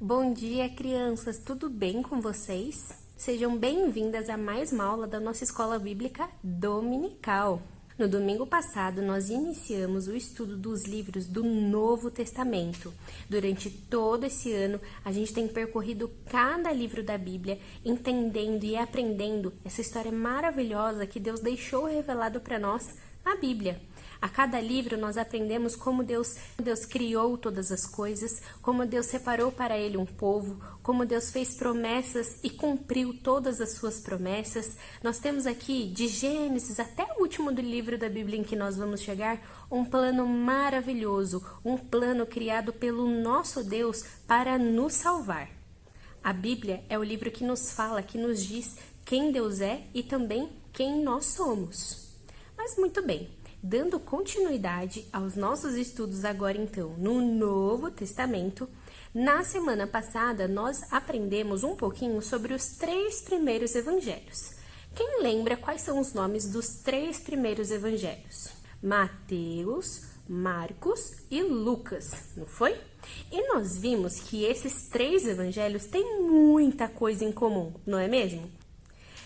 Bom dia, crianças! Tudo bem com vocês? Sejam bem-vindas a mais uma aula da nossa escola bíblica dominical. No domingo passado, nós iniciamos o estudo dos livros do Novo Testamento. Durante todo esse ano, a gente tem percorrido cada livro da Bíblia, entendendo e aprendendo essa história maravilhosa que Deus deixou revelado para nós na Bíblia. A cada livro nós aprendemos como Deus criou todas as coisas, como Deus separou para Ele um povo, como Deus fez promessas e cumpriu todas as suas promessas. Nós temos aqui, de Gênesis até o último do livro da Bíblia em que nós vamos chegar, um plano maravilhoso, um plano criado pelo nosso Deus para nos salvar. A Bíblia é o livro que nos fala, que nos diz quem Deus é e também quem nós somos. Mas muito bem. Dando continuidade aos nossos estudos agora então no Novo Testamento, na semana passada nós aprendemos um pouquinho sobre os 3 primeiros evangelhos. Quem lembra quais são os nomes dos 3 primeiros evangelhos? Mateus, Marcos e Lucas, não foi? E nós vimos que esses 3 evangelhos têm muita coisa em comum, não é mesmo?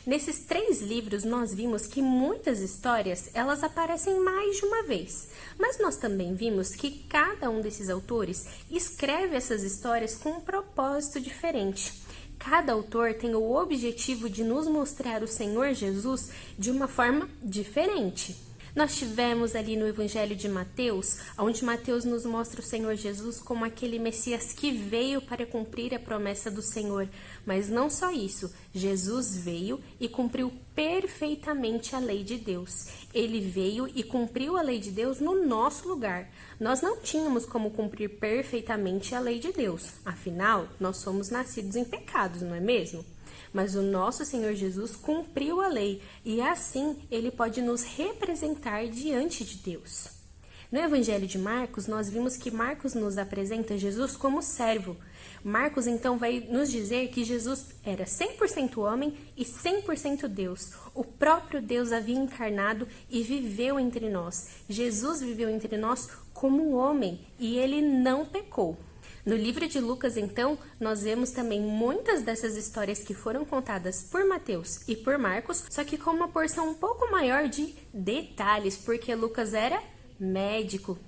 Nesses 3 livros, nós vimos que muitas histórias, elas aparecem mais de uma vez. Mas nós também vimos que cada um desses autores escreve essas histórias com um propósito diferente. Cada autor tem o objetivo de nos mostrar o Senhor Jesus de uma forma diferente. Nós tivemos ali no Evangelho de Mateus, onde Mateus nos mostra o Senhor Jesus como aquele Messias que veio para cumprir a promessa do Senhor. Mas não só isso, Jesus veio e cumpriu perfeitamente a lei de Deus. Ele veio e cumpriu a lei de Deus no nosso lugar. Nós não tínhamos como cumprir perfeitamente a lei de Deus. Afinal, nós somos nascidos em pecados, não é mesmo? Mas o nosso Senhor Jesus cumpriu a lei e assim Ele pode nos representar diante de Deus. No Evangelho de Marcos, nós vimos que Marcos nos apresenta Jesus como servo. Marcos então vai nos dizer que Jesus era 100% homem e 100% Deus. O próprio Deus havia encarnado e viveu entre nós. Jesus viveu entre nós como homem e Ele não pecou. No livro de Lucas, então, nós vemos também muitas dessas histórias que foram contadas por Mateus e por Marcos, só que com uma porção um pouco maior de detalhes, porque Lucas era médico.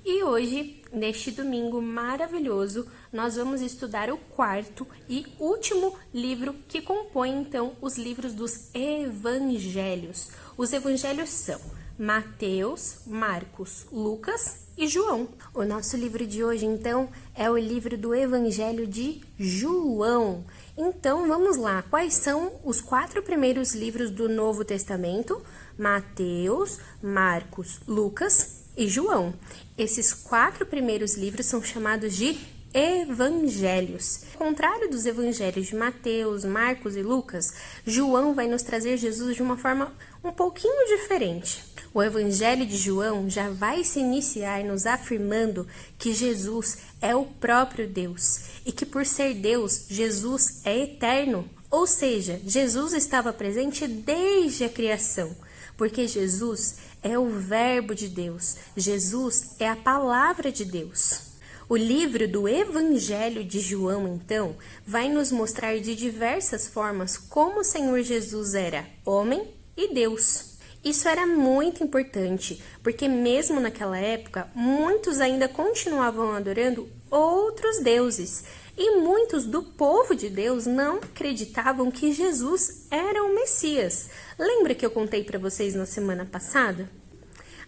E hoje, neste domingo maravilhoso, nós vamos estudar o 4º e último livro que compõe, então, os livros dos evangelhos. Os evangelhos são Mateus, Marcos, Lucas e João. O nosso livro de hoje, então, é o livro do Evangelho de João. Então, vamos lá. Quais são os 4 primeiros livros do Novo Testamento? Mateus, Marcos, Lucas e João. Esses 4 primeiros livros são chamados de evangelhos. Ao contrário dos evangelhos de Mateus, Marcos e Lucas, João vai nos trazer Jesus de uma forma um pouquinho diferente. O Evangelho de João já vai se iniciar nos afirmando que Jesus é o próprio Deus e que por ser Deus, Jesus é eterno. Ou seja, Jesus estava presente desde a criação, porque Jesus é o Verbo de Deus, Jesus é a Palavra de Deus. O livro do Evangelho de João, então, vai nos mostrar de diversas formas como o Senhor Jesus era homem e Deus. Isso era muito importante, porque mesmo naquela época, muitos ainda continuavam adorando outros deuses. E muitos do povo de Deus não acreditavam que Jesus era o Messias. Lembra que eu contei para vocês na semana passada?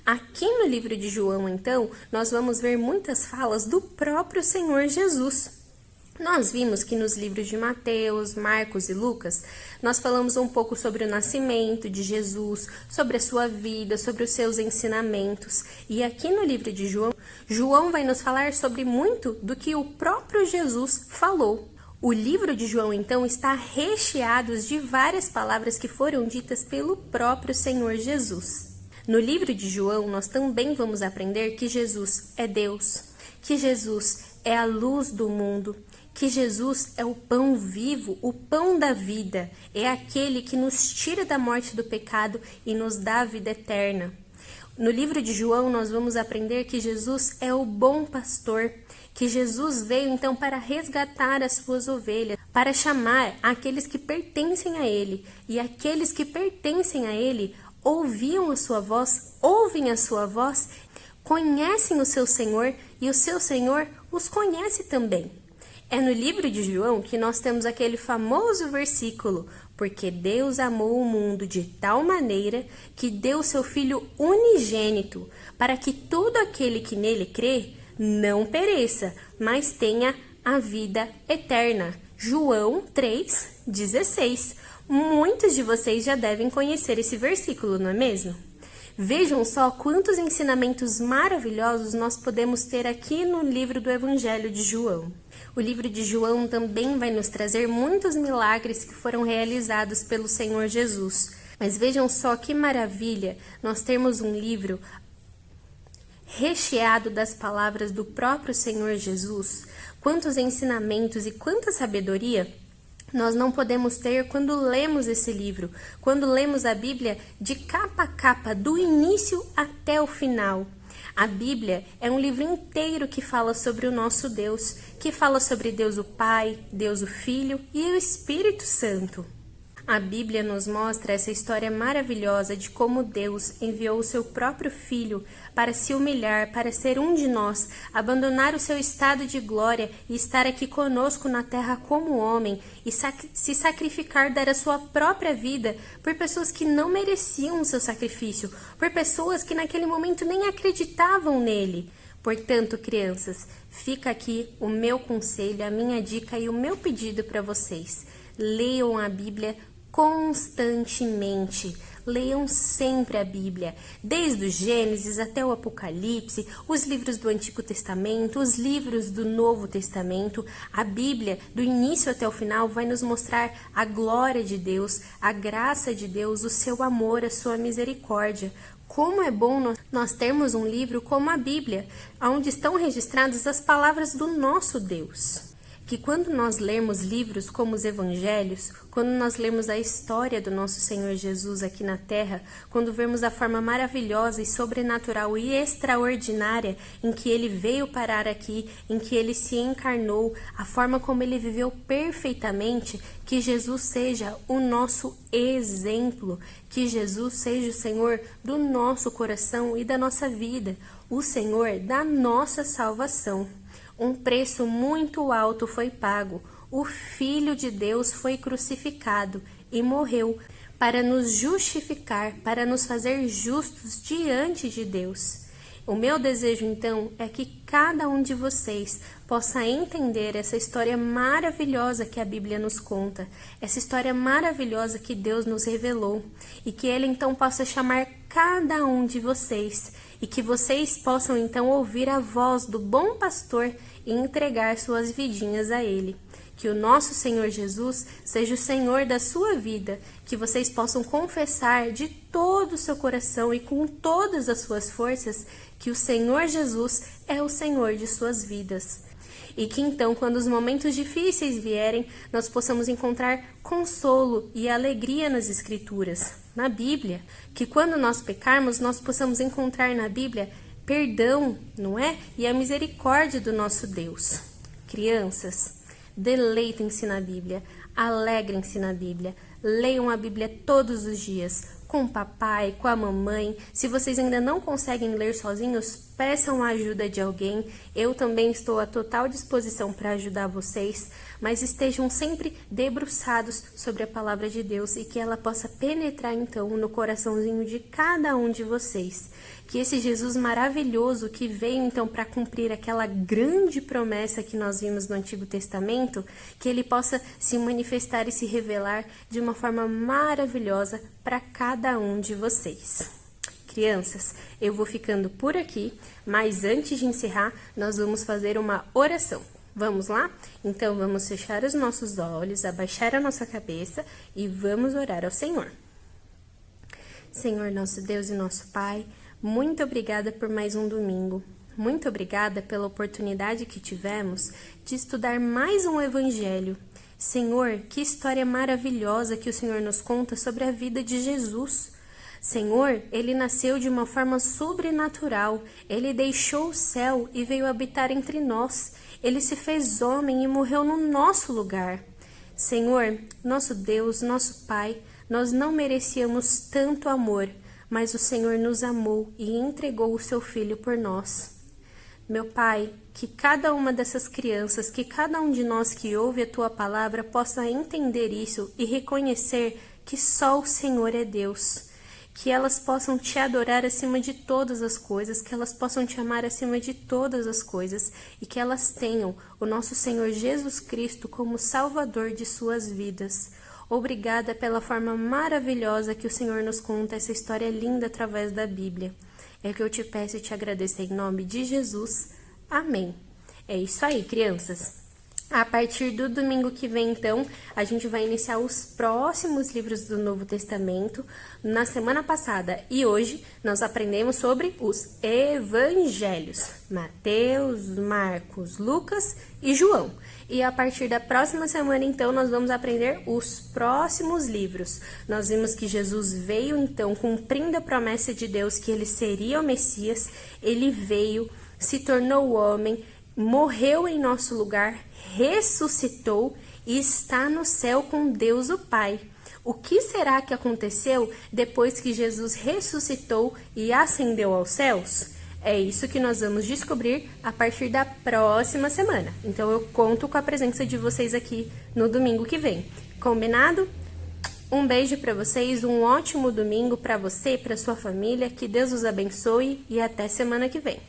Aqui no livro de João, então, nós vamos ver muitas falas do próprio Senhor Jesus. Nós vimos que nos livros de Mateus, Marcos e Lucas, nós falamos um pouco sobre o nascimento de Jesus, sobre a sua vida, sobre os seus ensinamentos. E aqui no livro de João, João vai nos falar sobre muito do que o próprio Jesus falou. O livro de João, então, está recheado de várias palavras que foram ditas pelo próprio Senhor Jesus. No livro de João, nós também vamos aprender que Jesus é Deus, que Jesus é a luz do mundo, que Jesus é o pão vivo, o pão da vida, é aquele que nos tira da morte do pecado e nos dá a vida eterna. No livro de João, nós vamos aprender que Jesus é o bom pastor, que Jesus veio então para resgatar as suas ovelhas, para chamar aqueles que pertencem a Ele, e aqueles que pertencem a Ele ouviam a sua voz, ouvem a sua voz, conhecem o seu Senhor e o seu Senhor os conhece também. É no livro de João que nós temos aquele famoso versículo: porque Deus amou o mundo de tal maneira que deu o seu Filho unigênito, para que todo aquele que nele crê não pereça, mas tenha a vida eterna. João 3,16. Muitos de vocês já devem conhecer esse versículo, não é mesmo? Vejam só quantos ensinamentos maravilhosos nós podemos ter aqui no livro do Evangelho de João. O livro de João também vai nos trazer muitos milagres que foram realizados pelo Senhor Jesus. Mas vejam só que maravilha nós termos um livro recheado das palavras do próprio Senhor Jesus. Quantos ensinamentos e quanta sabedoria nós não podemos ter quando lemos esse livro, quando lemos a Bíblia de capa a capa, do início até o final. A Bíblia é um livro inteiro que fala sobre o nosso Deus, que fala sobre Deus o Pai, Deus o Filho e o Espírito Santo. A Bíblia nos mostra essa história maravilhosa de como Deus enviou o seu próprio Filho para se humilhar, para ser um de nós, abandonar o seu estado de glória e estar aqui conosco na terra como homem e se sacrificar, dar a sua própria vida por pessoas que não mereciam o seu sacrifício, por pessoas que naquele momento nem acreditavam nele. Portanto, crianças, fica aqui o meu conselho, a minha dica e o meu pedido para vocês. Leiam a Bíblia constantemente. Leiam sempre a Bíblia, desde o Gênesis até o Apocalipse, os livros do Antigo Testamento, os livros do Novo Testamento. A Bíblia, do início até o final, vai nos mostrar a glória de Deus, a graça de Deus, o seu amor, a sua misericórdia. Como é bom nós termos um livro como a Bíblia, onde estão registradas as palavras do nosso Deus. Que quando nós lermos livros como os Evangelhos, quando nós lermos a história do nosso Senhor Jesus aqui na Terra, quando vermos a forma maravilhosa e sobrenatural e extraordinária em que Ele veio parar aqui, em que Ele se encarnou, a forma como Ele viveu perfeitamente, que Jesus seja o nosso exemplo, que Jesus seja o Senhor do nosso coração e da nossa vida, o Senhor da nossa salvação. Um preço muito alto foi pago. O Filho de Deus foi crucificado e morreu para nos justificar, para nos fazer justos diante de Deus. O meu desejo, então, é que cada um de vocês possa entender essa história maravilhosa que a Bíblia nos conta, essa história maravilhosa que Deus nos revelou, e que Ele, então, possa chamar cada um de vocês, e que vocês possam, então, ouvir a voz do bom pastor e entregar suas vidinhas a Ele. Que o nosso Senhor Jesus seja o Senhor da sua vida, que vocês possam confessar de todo o seu coração e com todas as suas forças que o Senhor Jesus é o Senhor de suas vidas. E que então, quando os momentos difíceis vierem, nós possamos encontrar consolo e alegria nas Escrituras, na Bíblia. Que quando nós pecarmos, nós possamos encontrar na Bíblia perdão, não é? E a misericórdia do nosso Deus. Crianças, deleitem-se na Bíblia, alegrem-se na Bíblia, leiam a Bíblia todos os dias, com o papai, com a mamãe. Se vocês ainda não conseguem ler sozinhos, peçam a ajuda de alguém. Eu também estou à total disposição para ajudar vocês, mas estejam sempre debruçados sobre a palavra de Deus e que ela possa penetrar então no coraçãozinho de cada um de vocês. Que esse Jesus maravilhoso que veio então para cumprir aquela grande promessa que nós vimos no Antigo Testamento, que ele possa se manifestar e se revelar de uma forma maravilhosa para cada um de vocês. Crianças, eu vou ficando por aqui, mas antes de encerrar, nós vamos fazer uma oração. Vamos lá? Então, vamos fechar os nossos olhos, abaixar a nossa cabeça e vamos orar ao Senhor. Senhor, nosso Deus e nosso Pai, muito obrigada por mais um domingo. Muito obrigada pela oportunidade que tivemos de estudar mais um Evangelho. Senhor, que história maravilhosa que o Senhor nos conta sobre a vida de Jesus. Senhor, ele nasceu de uma forma sobrenatural, ele deixou o céu e veio habitar entre nós. Ele se fez homem e morreu no nosso lugar. Senhor, nosso Deus, nosso Pai, nós não merecíamos tanto amor, mas o Senhor nos amou e entregou o seu Filho por nós. Meu Pai, que cada uma dessas crianças, que cada um de nós que ouve a Tua palavra possa entender isso e reconhecer que só o Senhor é Deus. Que elas possam Te adorar acima de todas as coisas, que elas possam Te amar acima de todas as coisas e que elas tenham o nosso Senhor Jesus Cristo como Salvador de suas vidas. Obrigada pela forma maravilhosa que o Senhor nos conta essa história linda através da Bíblia. É o que eu te peço e te agradeço em nome de Jesus. Amém. É isso aí, crianças. A partir do domingo que vem, então, a gente vai iniciar os próximos livros do Novo Testamento. Na semana passada e hoje, nós aprendemos sobre os Evangelhos. Mateus, Marcos, Lucas e João. E a partir da próxima semana, então, nós vamos aprender os próximos livros. Nós vimos que Jesus veio, então, cumprindo a promessa de Deus que ele seria o Messias. Ele veio, se tornou homem, morreu em nosso lugar, ressuscitou e está no céu com Deus o Pai. O que será que aconteceu depois que Jesus ressuscitou e ascendeu aos céus? É isso que nós vamos descobrir a partir da próxima semana. Então eu conto com a presença de vocês aqui no domingo que vem. Combinado? Um beijo para vocês, um ótimo domingo para você e para sua família. Que Deus os abençoe e até semana que vem.